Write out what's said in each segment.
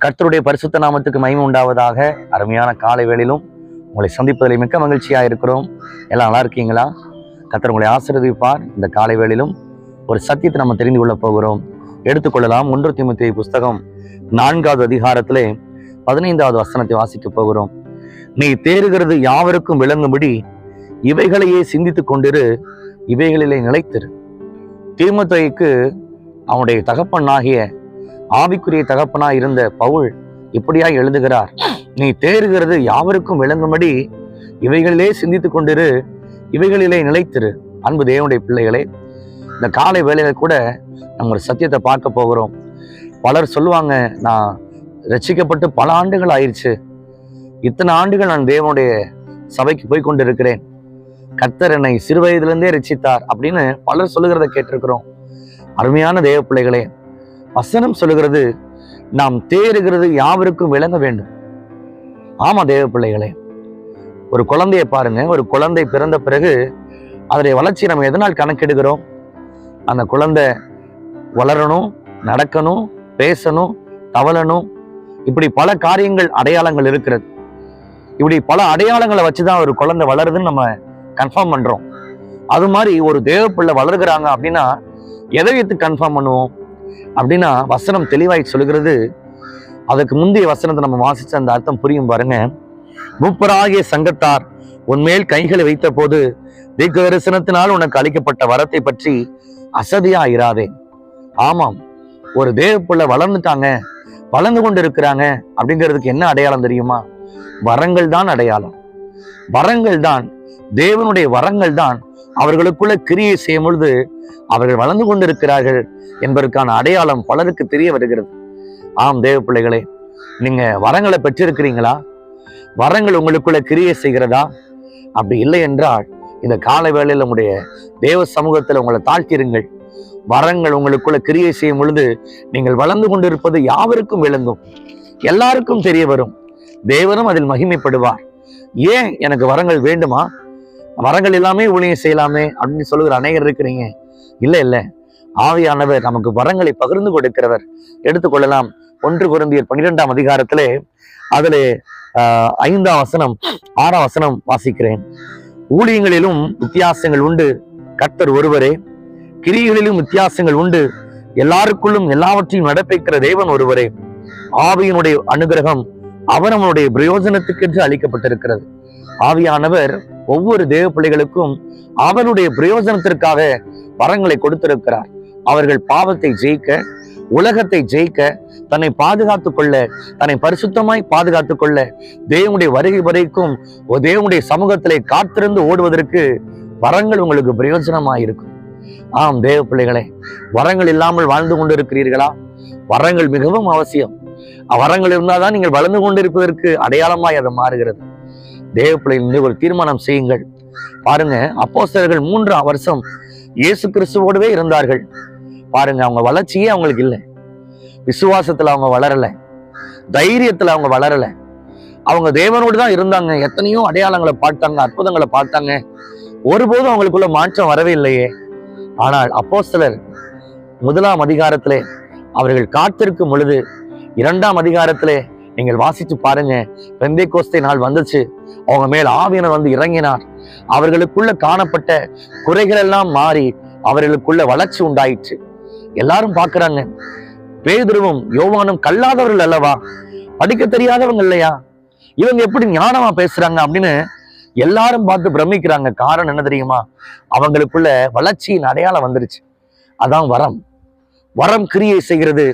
கர்த்தருடைய பரிசுத்த நாமத்துக்கு மகிமை உண்டாவதாக. அருமையான காலை வேளையிலும் உங்களை சந்திப்பதில் மிக்க மகிழ்ச்சியாக இருக்கிறோம். எல்லாம் நல்லா இருக்கீங்களா? கர்த்தர் உங்களை ஆசீர்வதிப்பார். இந்த காலை வேளையிலும் ஒரு சத்தியத்தை நம்ம தெரிந்து கொள்ள போகிறோம். எடுத்துக்கொள்ளலாம். 1 தீமோத்தேயு புஸ்தகம் 4வது அதிகாரத்திலே 15வது வசனத்தை வாசிக்க போகிறோம். நீ தேறுகிறது யாவருக்கும் விளங்கும்படி இவைகளையே சிந்தித்துக் கொண்டிரு, இவைகளிலே நிலைத்திரு. தீமோத்தேயுக்கு அவனுடைய தகப்பனாகிய ஆவிக்குரிய தகப்பனாய் இருந்த பவுல் இப்படியாய் எழுதுகிறார். நீ தேறுகிறது யாவருக்கும் விளங்கும்படி இவைகளிலே சிந்தித்துக் கொண்டிரு, இவைகளிலே நிலைத்திரு. அன்பு தேவனுடைய பிள்ளைகளே, இந்த காலை வேளையில கூட நம்ம ஒரு சத்தியத்தை பார்க்க போகிறோம். பலர் சொல்லுவாங்க, நான் ரட்சிக்கப்பட்டு பல ஆண்டுகள் ஆயிடுச்சு, இத்தனை ஆண்டுகள் நான் தேவனுடைய சபைக்கு போய் கொண்டிருக்கிறேன், கர்த்தர் என்னை சிறு வயதிலிருந்தே ரட்சித்தார் அப்படின்னு பலர் சொல்லுகிறத கேட்டிருக்கிறோம். அருமையான தேவ பிள்ளைகளே, வசனம் சொல்லுகிறது, நாம் தேறுகிறது யாவருக்கும் விளங்க வேண்டும். ஆமா தேவ பிள்ளைகளே, ஒரு குழந்தைய பாருங்க. ஒரு குழந்தை பிறந்த பிறகு அதனுடைய வளர்ச்சி நம்ம எதனால் கணக்கெடுக்கிறோம்? அந்த குழந்தை வளரணும், நடக்கணும், பேசணும், தவளணும், இப்படி பல காரியங்கள் அடையாளங்கள் இருக்கிறது. இப்படி பல அடையாளங்களை வச்சுதான் ஒரு குழந்தை வளருதுன்னு நம்ம கன்ஃபார்ம் பண்றோம். அது மாதிரி ஒரு தேவ பிள்ளை வளர்கிறாங்க அப்படின்னா எதை வைத்து கன்ஃபார்ம் பண்ணுவோம் அப்படின்னா, வசனம் தெளிவாய் சொல்லுகிறது. அதுக்கு முந்தைய வசனத்தை நம்ம வாசிச்ச அந்த அர்த்தம் புரியும் பாருங்க. மூப்பராகிய சங்கத்தார் உன்மேல் கைகளை வைத்த போது தீர்க்க தரிசனத்தினால் உனக்கு அளிக்கப்பட்ட வரத்தை பற்றி அசதியா இராதே. ஆமாம், ஒரு தேவ பிள்ளை வளர்ந்துட்டாங்க, வளர்ந்து கொண்டு இருக்கிறாங்க அப்படிங்கிறதுக்கு என்ன அடையாளம் தெரியுமா? வரங்கள் தான் அடையாளம். வரங்கள் தான், தேவனுடைய வரங்கள் தான் அவர்களுக்குள்ள கிரியை செய்யும் பொழுது அவர்கள் வளர்ந்து கொண்டிருக்கிறார்கள் என்பதற்கான அடையாளம் பலருக்கு தெரிய வருகிறது. ஆம் தேவ பிள்ளைகளே, நீங்க வரங்களை பெற்றிருக்கிறீங்களா? வரங்கள் உங்களுக்குள்ள கிரியை செய்கிறதா? அப்படி இல்லை என்றால் இந்த கால வேளையில் உங்களுடைய தேவ சமூகத்தில் உங்களை தாழ்த்திருங்கள். வரங்கள் உங்களுக்குள்ள கிரியை செய்யும் பொழுது நீங்கள் வளர்ந்து கொண்டிருப்பது யாவருக்கும் விளங்கும், எல்லாருக்கும் தெரிய வரும், தேவனும் அதில் மகிமைப்படுவார். ஏன் எனக்கு வரங்கள் வேண்டுமா? வரங்கள் எல்லாமே ஊழியம் செய்யலாமே அப்படின்னு சொல்லுகிற அநேகர் இருக்கிறீங்க. இல்ல, ஆவியானவர் நமக்கு வரங்களை பகிர்ந்து கொடுக்கிறவர். எடுத்துக்கொள்ளலாம். 1 கொரிந்தியர் 12ஆம் அதிகாரத்திலே அதுல 5ஆம் வசனம் 6ஆம் வசனம் வாசிக்கிறேன். ஊழியங்களிலும் வித்தியாசங்கள் உண்டு, கர்த்தர் ஒருவரே. கிரியைகளிலும் வித்தியாசங்கள் உண்டு, எல்லாருக்குள்ளும் எல்லாவற்றையும் நடப்பிக்கிற தேவன் ஒருவரே. ஆவியினுடைய அனுகிரகம் அவனவனுடைய பிரயோஜனத்துக்கென்று அளிக்கப்பட்டிருக்கிறது. ஆவியானவர் ஒவ்வொரு தேவ பிள்ளைகளுக்கும் அவனுடைய பிரயோஜனத்திற்காக வரங்களை கொடுத்திருக்கிறார். அவர்கள் பாவத்தை ஜெயிக்க, உலகத்தை ஜெயிக்க, தன்னை பாதுகாத்துக் கொள்ள, தன்னை பரிசுத்தமாய் பாதுகாத்துக் கொள்ள, தேவனுடைய வருகை வரைக்கும் தேவனுடைய சமூகத்திலே காத்திருந்து ஓடுவதற்கு வரங்கள் உங்களுக்கு பிரயோஜனமாயிருக்கும். ஆம் தேவ பிள்ளைகளே, வரங்கள் இல்லாமல் வாழ்ந்து கொண்டிருக்கிறீர்களா? வரங்கள் மிகவும் அவசியம். வரங்கள் இருந்தால்தான் நீங்கள் வளர்ந்து கொண்டிருப்பதற்கு அடையாளமாய் அது மாறுகிறது. தேவ பிள்ளைகள் ஒரு தீர்மானம் செய்யுங்கள். பாருங்க, அப்போஸ்தலர்கள் 3 வருஷம் இயேசு கிறிஸ்துவோடவே இருந்தார்கள். பாருங்க, அவங்க வளர்ச்சியே அவங்களுக்கு இல்லை. விசுவாசத்துல அவங்க வளரல, தைரியத்துல அவங்க வளரல. அவங்க தேவனோடு தான் இருந்தாங்க. எத்தனையோ அடையாளங்களை பார்த்தாங்க, அற்புதங்களை பார்த்தாங்க. ஒருபோதும் அவங்களுக்குள்ள மாற்றம் வரவே இல்லையே. ஆனால் அப்போஸ்தலர் 1ஆம் அதிகாரத்திலே அவர்கள் காத்திருக்கும் பொழுது, 2ஆம் அதிகாரத்திலே நீங்கள் வாசிச்சு பாருங்க, பெந்தேகோஸ்தே நாள் வந்துச்சு, அவங்க மேல் ஆவியானவர் வந்து இறங்கினார். அவர்களுக்குள்ள காணப்பட்ட குறைகள் எல்லாம் மாறி அவர்களுக்குள்ள வளர்ச்சி உண்டாயிற்று. எல்லாரும் பார்க்கிறாங்க, பேதுருவும் யோவானும் கல்லாதவர்கள் அல்லவா, படிக்க தெரியாதவங்க இல்லையா, இவங்க எப்படி ஞானமா பேசுறாங்க அப்படின்னு எல்லாரும் பார்த்து பிரமிக்கிறாங்க. காரணம் என்ன தெரியுமா? அவங்களுக்குள்ள வளர்ச்சியின் அடையாளம் வந்துருச்சு. அதான் வரம். வரம் கிரியை செய்கிறது.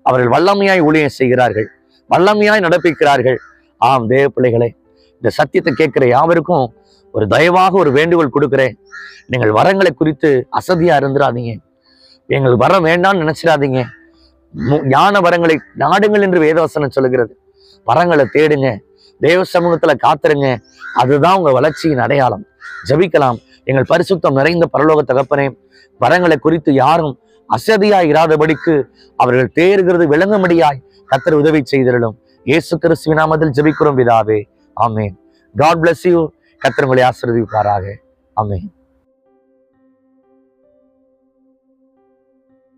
அவர்கள் வல்லமையாய் ஊழியம் செய்கிறார்கள், வல்லமையாய் நடப்பிக்கிறார்கள். ஆம் தேவ பிள்ளைகளே, இந்த சத்தியத்தை கேட்கிற யாவருக்கும் ஒரு தயவாக ஒரு வேண்டுகோள் கொடுக்கிறேன். நீங்கள் வரங்களை குறித்து அசதியா இருந்துடாதீங்க. எங்களுக்கு வரம் வேண்டாம்னு நினைச்சிடாதீங்க. ஞான வரங்களை நாடுங்கள் என்று வேதவசனம் சொல்லுகிறது. வரங்களை தேடுங்க, தேவ சமூகத்துல காத்துருங்க. அதுதான் உங்க வளர்ச்சியின் அடையாளம். ஜெபிக்கலாம். எங்கள் பரிசுத்தம் நிறைந்த பரலோக தகப்பனே, வரங்களை குறித்து யாரும் அசதியா இராதபடிக்கு அவர்கள் தேறுகிறது விளங்கும்படியாய் கர்த்தர் உதவி செய்திருளும். இயேசு கிறிஸ்துவின் நாமத்தில் ஜெபிக்கிறோம் பிதாவே, ஆமென். God bless you. கர்த்தர் உங்களை ஆசீர்வதிப்பாராக. ஆமென்.